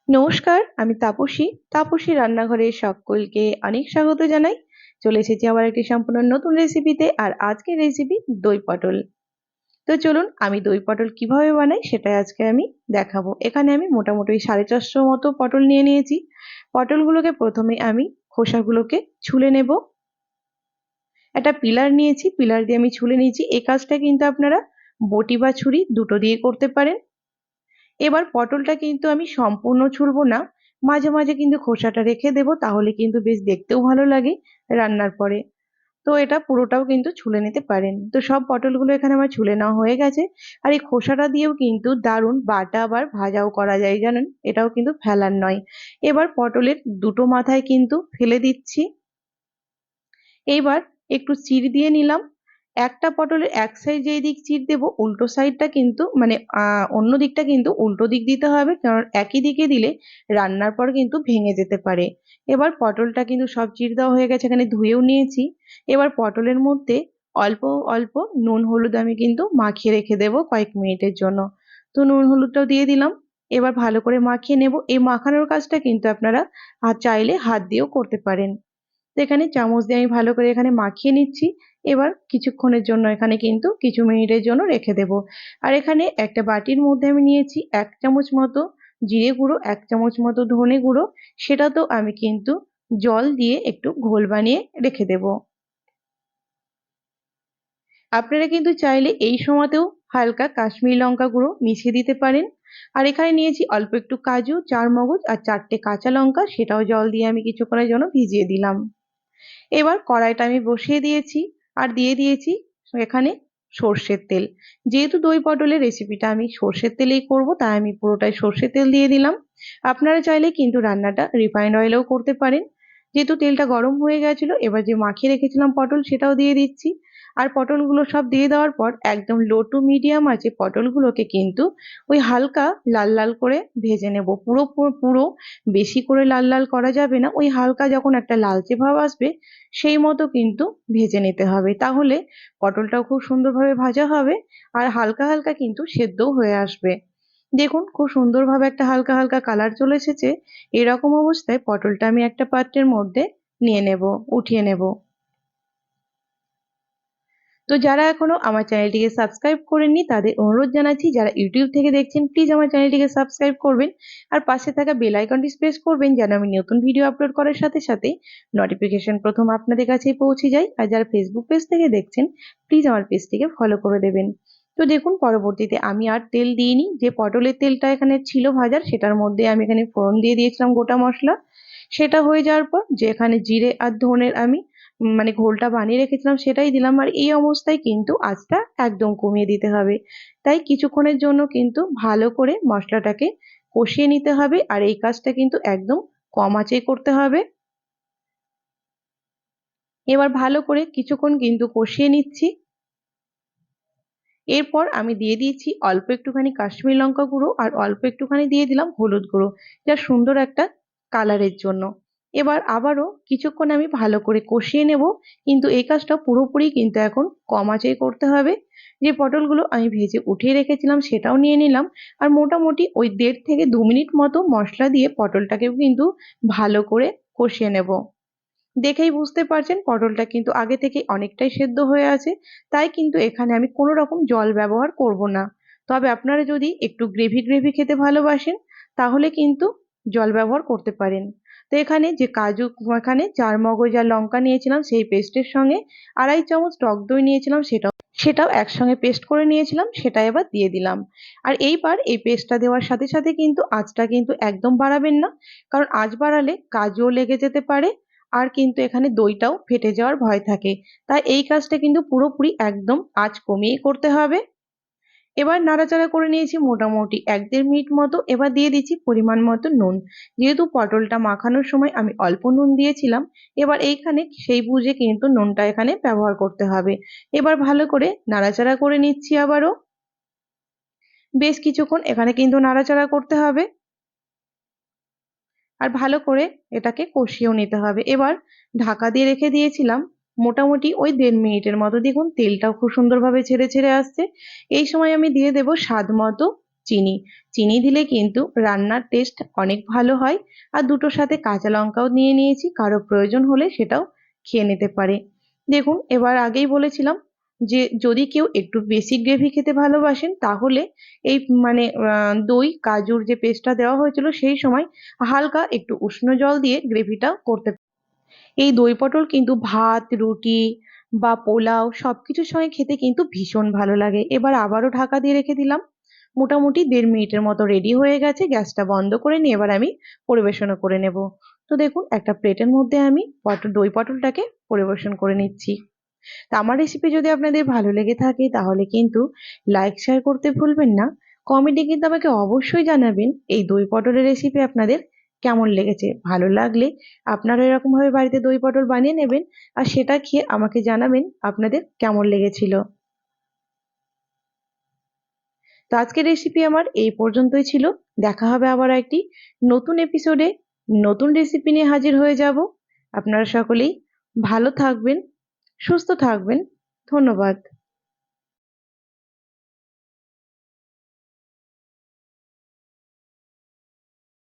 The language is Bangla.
নমস্কার, আমি তাপসী রান্নাঘরে সকলকে অনেক স্বাগত জানাই। চলে এসেছি আবার একটি সম্পূর্ণ নতুন রেসিপিতে। আর আজকের রেসিপি দই পটল। তো চলুন আমি দই পটল কিভাবে বানাই সেটাই আজকে আমি দেখাবো। এখানে আমি মোটামুটি 450 মতো পটল নিয়ে নিয়েছি। পটলগুলোকে প্রথমে আমি খোসাগুলোকে ছুলে নেব। একটা পিলার নিয়েছি, পিলার দিয়ে আমি ছুলে নিয়েছি। এই কাজটা কিন্তু আপনারা বটি বা ছুরি দুটো দিয়ে করতে পারেন। এবার পটলটা কিন্তু আমি সম্পূর্ণ ছুলবো না, মাঝে মাঝে কিন্তু খোসাটা রেখে দেবো, তাহলে কিন্তু বেশ দেখতেও ভালো লাগে রান্নার পরে। তো এটা পুরোটাও কিন্তু ছুলে নিতে পারেন। তো সব পটলগুলো এখানে আমার ছুলে নেওয়া হয়ে গেছে। আর এই খোসাটা দিয়েও কিন্তু দারুণ বাটা আবার ভাজাও করা যায় জানেন, এটাও কিন্তু ফেলার নয়। এবার পটলের দুটো মাথায় কিন্তু ফেলে দিচ্ছি। এইবার একটু চির দিয়ে নিলাম। একটা পটলের এক সাইড যেই দিক চির দেবো, উল্টো সাইডটা কিন্তু মানে অন্য দিকটা কিন্তু উল্টো দিক দিতে হবে, কারণ একই দিকে দিলে রান্নার পর কিন্তু ভেঙে যেতে পারে। এবার পটলটা কিন্তু সব চির দেওয়া হয়ে গেছে, এখানে ধুয়েও নিয়েছি। এবার পটলের মধ্যে অল্প অল্প নুন হলুদ আমি কিন্তু মাখিয়ে রেখে দেবো কয়েক মিনিটের জন্য। তো নুন হলুদটাও দিয়ে দিলাম। এবার ভালো করে মাখিয়ে নেব। এই মাখানোর কাজটা কিন্তু আপনারা চাইলে হাত দিয়েও করতে পারেন। তো এখানে চামচ দিয়ে আমি ভালো করে এখানে মাখিয়ে নিচ্ছি। এবার কিছুক্ষণের জন্য এখানে কিন্তু কিছু মিনিটের জন্য রেখে দেব। আর এখানে একটা বাটির মধ্যে আমি নিয়েছি 1 চামচ মতো জিরে গুঁড়ো, 1 চামচ মতো ধনে গুঁড়ো। সেটা তো আমি কিন্তু জল দিয়ে একটু ঘোল বানিয়ে রেখে দেব। আপনারা কিন্তু চাইলে এই সময়তেও হালকা কাশ্মীরি লঙ্কা গুঁড়ো মিশিয়ে দিতে পারেন। আর এখানে নিয়েছি অল্প একটু কাজু, 4 মগজ আর 4টে কাঁচা লঙ্কা, সেটাও জল দিয়ে আমি কিছুক্ষণের জন্য ভিজিয়ে দিলাম। এবার কড়াইটা আমি বসিয়ে দিয়েছি। আর দিয়ে দিয়েছি এখানে সর্ষের তেল। যেহেতু দই পটলের রেসিপিটা আমি সর্ষের তেলেই করব, তাই আমি পুরোটাই সর্ষের তেল দিয়ে দিলাম। আপনারা চাইলে কিন্তু রান্নাটা রিফাইন্ড অয়েলেও করতে পারেন। যেহেতু তেলটা গরম হয়ে গেছিল, এবার যে মাখিয়ে রেখেছিলাম পটল সেটাও দিয়ে দিচ্ছি। আর পটলগুলো সব দিয়ে দেওয়ার পর একদম লো টু মিডিয়াম আছে পটলগুলোকে কিন্তু ওই হালকা লাল লাল করে ভেজে নেব। পুরো পুরো পুরো বেশি করে লাল লাল করা যাবে না, ওই হালকা যখন একটা লালচে ভাব আসবে সেই মতো কিন্তু ভেজে নিতে হবে, তাহলে পটলটাও খুব সুন্দরভাবে ভাজা হবে। আর হালকা হালকা কিন্তু সেদ্ধও হয়ে আসবে। দেখুন খুব সুন্দরভাবে একটা হালকা হালকা কালার চলে এসেছে। এরকম অবস্থায় পটলটা আমি একটা পাত্রের মধ্যে নিয়ে নেব, উঠিয়ে নেব। তো যারা এখনো আমার চ্যানেলটিকে সাবস্ক্রাইব করেননি তাদের অনুরোধ জানাচ্ছি, যারা ইউটিউব থেকে দেখছেন প্লিজ আমার চ্যানেলটিকে সাবস্ক্রাইব করবেন। আর পাশে থাকা বেল আইকনটি প্রেস করবেন, যেন আমি নতুন ভিডিও আপলোড করার সাথে সাথে নোটিফিকেশন প্রথম আপনাদের কাছে পৌঁছে যায়। আর যারা ফেসবুক পেজ থেকে দেখছেন প্লিজ আমার পেজটিকে ফলো করে দেবেন। তো দেখুন পরবর্তীতে আমি আর তেল দিইনি, যে পটলের তেলটা এখানে ছিল ভাজার সেটার মধ্যে আমি এখানে ফোড়ন দিয়ে দিয়েছিলাম গোটা মশলা। সেটা হয়ে যাওয়ার পর যে এখানে জিরে আর ধনের আমি মানে ঘোলটা বানিয়ে রেখেছিলাম সেটাই দিলাম। আর এই অবস্থায় কিন্তু আঁচটা একদম কমিয়ে দিতে হবে। তাই কিছুক্ষণের জন্য কিন্তু ভালো করে মশলাটাকে কষিয়ে নিতে হবে। আর এই কাজটা কিন্তু একদম কম আঁচেই করতে হবে। এবার ভালো করে কিছুক্ষণ কিন্তু কষিয়ে নিচ্ছি। এরপর আমি দিয়ে দিয়েছি অল্প একটুখানি কাশ্মীরি লঙ্কা গুঁড়ো আর অল্প একটুখানি দিয়ে দিলাম হলুদ গুঁড়ো, যা সুন্দর একটা কালারের জন্য। এবার আবারও কিছুক্ষণ আমি ভালো করে কষিয়ে নেব, কিন্তু এই কাজটা পুরোপুরি কিন্তু এখন কম আঁচেই করতে হবে। যে পটলগুলো আমি ভেজে উঠিয়ে রেখেছিলাম সেটাও নিয়ে নিলাম। আর মোটামুটি ওই 1.5 থেকে 2 মিনিট মতো মশলা দিয়ে পটলটাকেও কিন্তু ভালো করে কষিয়ে নেব। দেখেই বুঝতে পারছেন পটলটা কিন্তু আগে থেকে অনেকটাই সেদ্ধ হয়ে আছে, তাই কিন্তু এখানে আমি কোনো রকম জল ব্যবহার করব না। তবে আপনারা যদি একটু গ্রেভি গ্রেভি খেতে ভালোবাসেন তাহলে কিন্তু জল ব্যবহার করতে পারেন। তো এখানে যে কাজু, এখানে 4 মগজ আর লঙ্কা নিয়েছিলাম সেই পেস্টের সঙ্গে 2.5 চামচ টক দই নিয়েছিলাম, সেটাও একসঙ্গে পেস্ট করে নিয়েছিলাম, সেটা এবার দিয়ে দিলাম। আর এইবার এই পেস্টটা দেওয়ার সাথে সাথে কিন্তু আঁচটা কিন্তু একদম বাড়াবেন না, কারণ আঁচ বাড়ালে কাজুও লেগে যেতে পারে। আর কিন্তু এখানে দইটাও ফেটে যাওয়ার ভয় থাকে। তাই এই কাজটা কিন্তু পুরোপুরি একদম আঁচ কমিয়েই করতে হবে। এবার নাড়াচাড়া করে নিয়েছি মোটামুটি 1-1.5 মিনিট মতো। এবার দিয়ে দিচ্ছি পরিমাণ মতো নুন। যেহেতু পটলটা মাখানোর সময় আমি অল্প নুন দিয়েছিলাম, এবার এইখানে সেই বুঝে কিন্তু নুনটা এখানে ব্যবহার করতে হবে। এবার ভালো করে নাড়াচাড়া করে নিচ্ছি আবারও। বেশ কিছুক্ষণ এখানে কিন্তু নাড়াচাড়া করতে হবে। আর ভালো করে এটাকে কষিয়েও নিতে হবে। এবার ঢাকা দিয়ে রেখে দিয়েছিলাম মোটামুটি ওই 1.5 মিনিটের মতো। দেখুন তেলটাও খুব সুন্দরভাবে ছেড়ে ছেড়ে আসছে। এই সময় আমি দিয়ে দেব স্বাদ মতো চিনি। চিনি দিলে কিন্তু রান্নার টেস্ট অনেক ভালো হয়। আর দুটোর সাথে কাঁচা লঙ্কাও নিয়ে নিয়েছি, কারো প্রয়োজন হলে সেটাও খেয়ে নিতে পারে। দেখুন, এবার আগেই বলেছিলাম যে যদি কেউ একটু বেশি গ্রেভি খেতে ভালোবাসেন তাহলে এই মানে দই কাজুর যে পেস্টটা দেওয়া হয়েছিল সেই সময় হালকা একটু উষ্ণ জল দিয়ে গ্রেভিটা করতে। এই দই পটল কিন্তু ভাত, রুটি বা পোলাও সবকিছুর সঙ্গে খেতে কিন্তু ভীষণ ভালো লাগে। এবার আবারও ঢাকা দিয়ে রেখে দিলাম। মোটামুটি ১.৫ মিনিটের মতো রেডি হয়ে গেছে। গ্যাসটা বন্ধ করে নিয়ে এবার আমি পরিবেশনও করে নেব। তো দেখুন, একটা প্লেটের মধ্যে আমি দই পটলটাকে পরিবেশন করে নিচ্ছি। তা আমার রেসিপি যদি আপনাদের ভালো লেগে থাকে তাহলে কিন্তু লাইক শেয়ার করতে ভুলবেন না। কমেন্টে কিন্তু আমাকে অবশ্যই জানাবেন এই দই পটলের রেসিপি আপনাদের কেমন লেগেছে। ভালো লাগলে আপনারা এরকমভাবে বাড়িতে দই পটল বানিয়ে নেবেন আর সেটা খেয়ে আমাকে জানাবেন আপনাদের কেমন লেগেছিল। তো আজকের রেসিপি আমার এই পর্যন্তই ছিল। দেখা হবে আবার একটি নতুন এপিসোডে। নতুন রেসিপি নিয়ে হাজির হয়ে যাব। আপনারা সকলেই ভালো থাকবেন, সুস্থ থাকবেন। ধন্যবাদ।